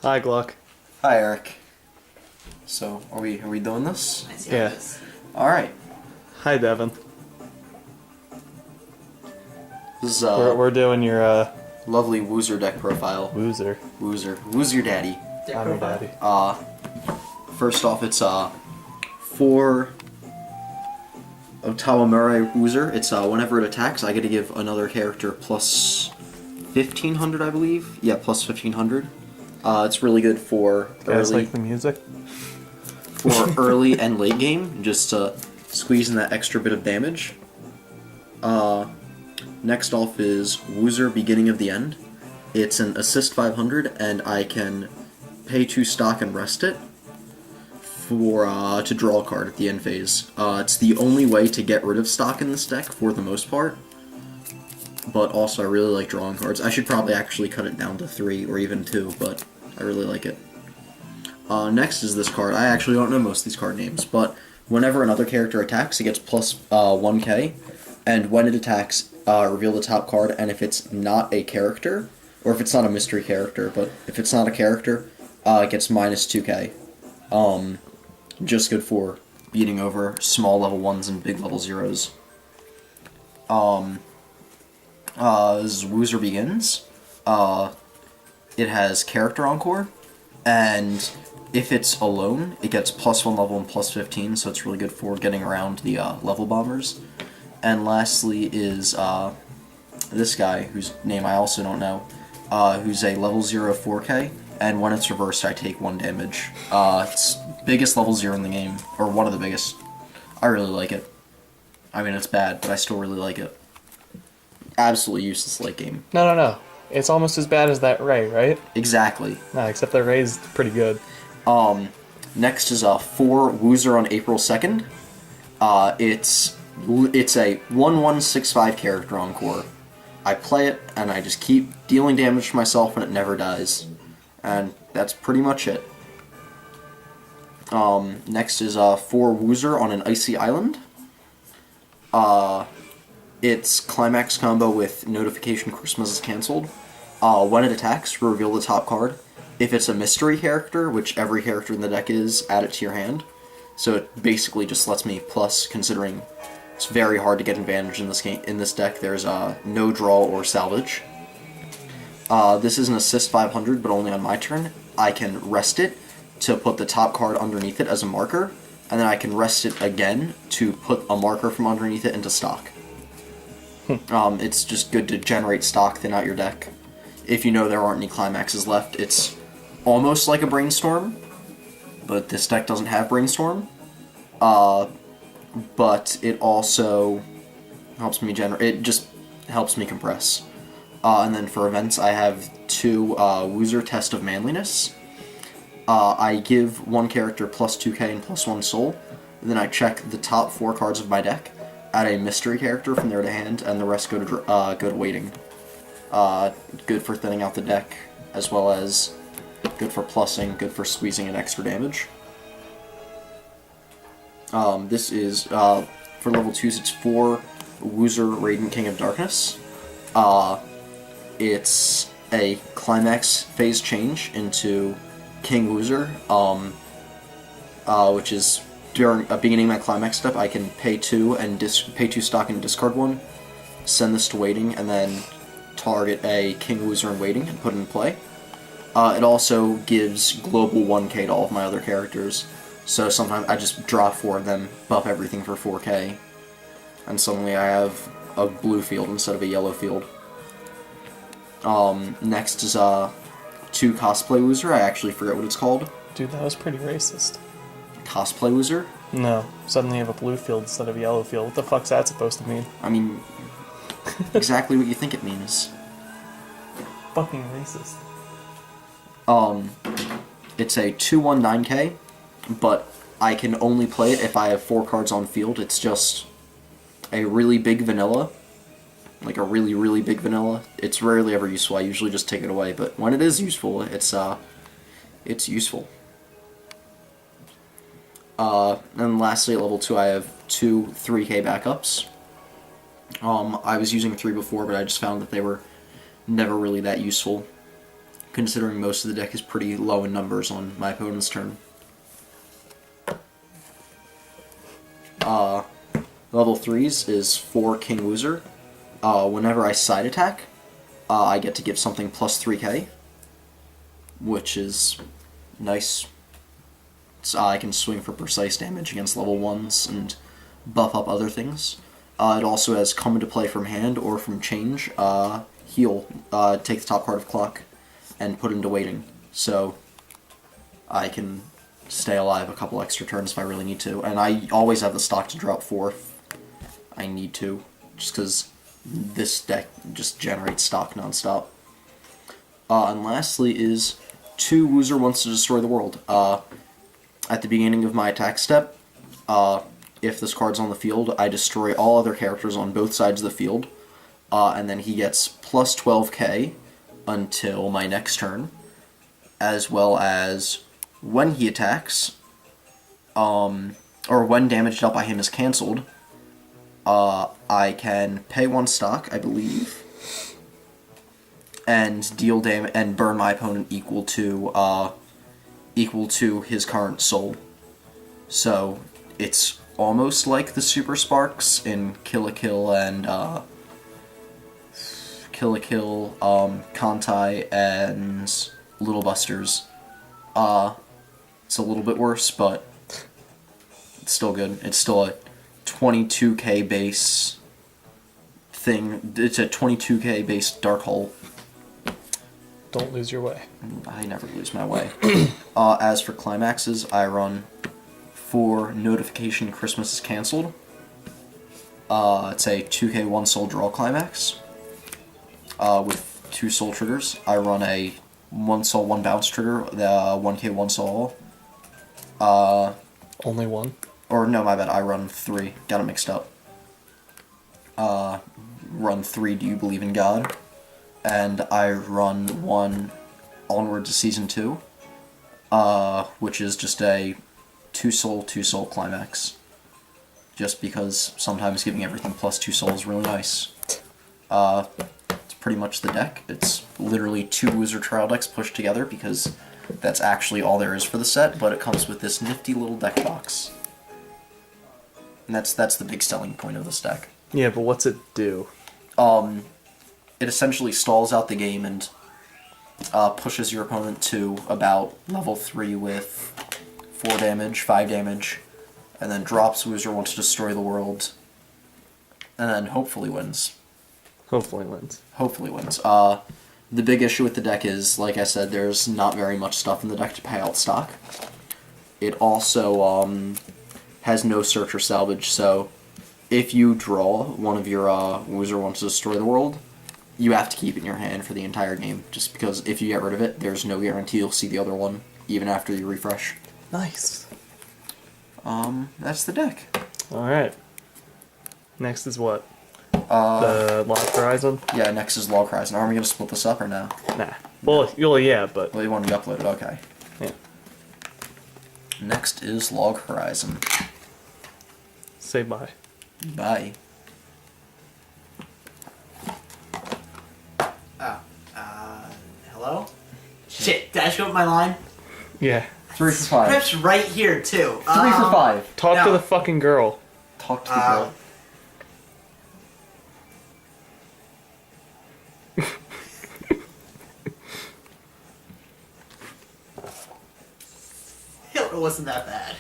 Hi, Gluck. Hi, Eric. So, are we doing this? I see Yeah. this. All right. Hi, Devin. This is We're doing your lovely Wooser deck profile. Wooser. Who's your daddy? Deck I'm your profile? daddy. First off, it's for Otawamura Wooser. It's whenever it attacks, I get to give another character plus 1,500, I believe. Yeah, plus 1,500. It's really good for Guys early like the music? early and late game, just to squeeze in that extra bit of damage. Next off is Wooser, Beginning of the End. It's an assist 500, and I can pay 2 stock and rest it for to draw a card at the end phase. It's the only way to get rid of stock in this deck for the most part, but also I really like drawing cards. I should probably actually cut it down to 3 or even 2, but I really like it. Next is this card. I actually don't know most of these card names, but whenever another character attacks, it gets plus 1k, and when it attacks, reveal the top card, and if it's not a character, or if it's not a mystery character, but if it's not a character, it gets minus 2k. Just good for beating over small level 1s and big level 0s. As Wooser begins, it has Character Encore, and if it's alone, it gets plus 1 level and plus 15, so it's really good for getting around the level bombers. And lastly is this guy, whose name I also don't know, who's a level 0 4k, and when it's reversed I take 1 damage. It's biggest level 0 in the game, or one of the biggest. I really like it. I mean, it's bad, but I still really like it. Absolutely useless late game. No. It's almost as bad as that Ray, right? Exactly. No, except that Ray's pretty good. Next is 4 Wooser on April 2nd. It's a 1165 character encore. I play it, and I just keep dealing damage to myself, and it never dies. And that's pretty much it. Next is 4 Wooser on an icy island. It's climax combo with notification Christmas is cancelled. When it attacks, reveal the top card. If it's a mystery character, which every character in the deck is, add it to your hand. So it basically just lets me plus, considering it's very hard to get advantage in this game. In this deck, there's no draw or salvage. This is an assist 500, but only on my turn. I can rest it to put the top card underneath it as a marker, and then I can rest it again to put a marker from underneath it into stock. It's just good to generate stock, thin out your deck. If you know there aren't any climaxes left, it's almost like a brainstorm, but this deck doesn't have brainstorm. But it also helps me it just helps me compress. And then for events, I have 2 Wooser Test of Manliness. I give 1 character plus 2k and plus 1 soul, and then I check the top 4 cards of my deck, add a mystery character from there to hand, and the rest go to waiting. Good for thinning out the deck, as well as good for plussing, good for squeezing in extra damage. This is, for level 2s, it's 4 Wooser Radiant King of Darkness. It's a climax phase change into King Wooser, which is during beginning my climax step. I can pay 2 and pay 2 stock and discard 1, send this to waiting, and then target a King Wooser in waiting and put it in play. It also gives global 1k to all of my other characters, so sometimes I just draw 4 of them, buff everything for 4k, and suddenly I have a blue field instead of a yellow field. Next is 2 Cosplay Wooser. I actually forget what it's called. Dude, that was pretty racist. Cosplay Wooser? No, suddenly you have a blue field instead of a yellow field. What the fuck's that supposed to mean? I mean, exactly what you think it means. Fucking racist. It's a 2/1 9k, but I can only play it if I have 4 cards on field. It's just a really big vanilla. Like a really, really big vanilla. It's rarely ever useful. I usually just take it away, but when it is useful, it's useful. And lastly, at level 2, I have 2 3k backups. I was using 3 before, but I just found that they were never really that useful. considering most of the deck is pretty low in numbers on my opponent's turn. Level 3s is 4 King Wooser. Whenever I side attack, I get to give something plus 3k, which is nice. So I can swing for precise damage against level 1s and buff up other things. It also has come into play from hand or from change. Heal, take the top card of clock and put into waiting. So I can stay alive a couple extra turns if I really need to. And I always have the stock to drop 4 if I need to, just because this deck just generates stock nonstop. And lastly is 2 Wooser wants to destroy the world. At the beginning of my attack step, if this card's on the field, I destroy all other characters on both sides of the field, and then he gets plus 12k until my next turn, as well as when he attacks, or when damage dealt by him is cancelled, I can pay 1 stock, I believe, and deal damage and burn my opponent equal to his current soul. So it's almost like the Super Sparks in Kill a Kill and Kantai and Little Busters. It's a little bit worse, but it's still good. It's still a 22k base thing. It's a 22k base Dark Hole. Don't lose your way. I never lose my way. As for climaxes, I run 4 Notification Christmas is Cancelled. It's a 2k 1 soul draw climax. With 2 soul triggers. I run a 1 soul 1 bounce trigger, the 1k 1 soul. Only one? Or no, my bad, I run 3. Got it mixed up. Run 3 Do You Believe in God? And I run 1 Onward to Season 2, which is just a 2 soul climax. Just because sometimes giving everything plus 2 souls is really nice. It's pretty much the deck. It's literally 2 Wooser trial decks pushed together because that's actually all there is for the set, but it comes with this nifty little deck box. And that's the big selling point of this deck. Yeah, but what's it do? It essentially stalls out the game and pushes your opponent to about level 3 with 4 damage, 5 damage, and then drops Wooser wants to destroy the world, and then hopefully wins. Hopefully wins. Hopefully wins. The big issue with the deck is, like I said, there's not very much stuff in the deck to pay out stock. It also has no search or salvage, so if you draw one of your Wooser wants to destroy the world, you have to keep it in your hand for the entire game, just because if you get rid of it, there's no guarantee you'll see the other one, even after you refresh. Nice. That's the deck. Alright. Next is what? The Log Horizon? Yeah, next is Log Horizon. Are we going to split this up or no? Nah. Well, yeah, but... Well, you want to be uploaded, okay. Yeah. Next is Log Horizon. Say bye. Bye. Hello? Shit, did I screw up my line? Yeah. 3 for 5. Script's right here, too. 3 for 5. Talk to No. the fucking girl. Talk to the girl. It wasn't that bad.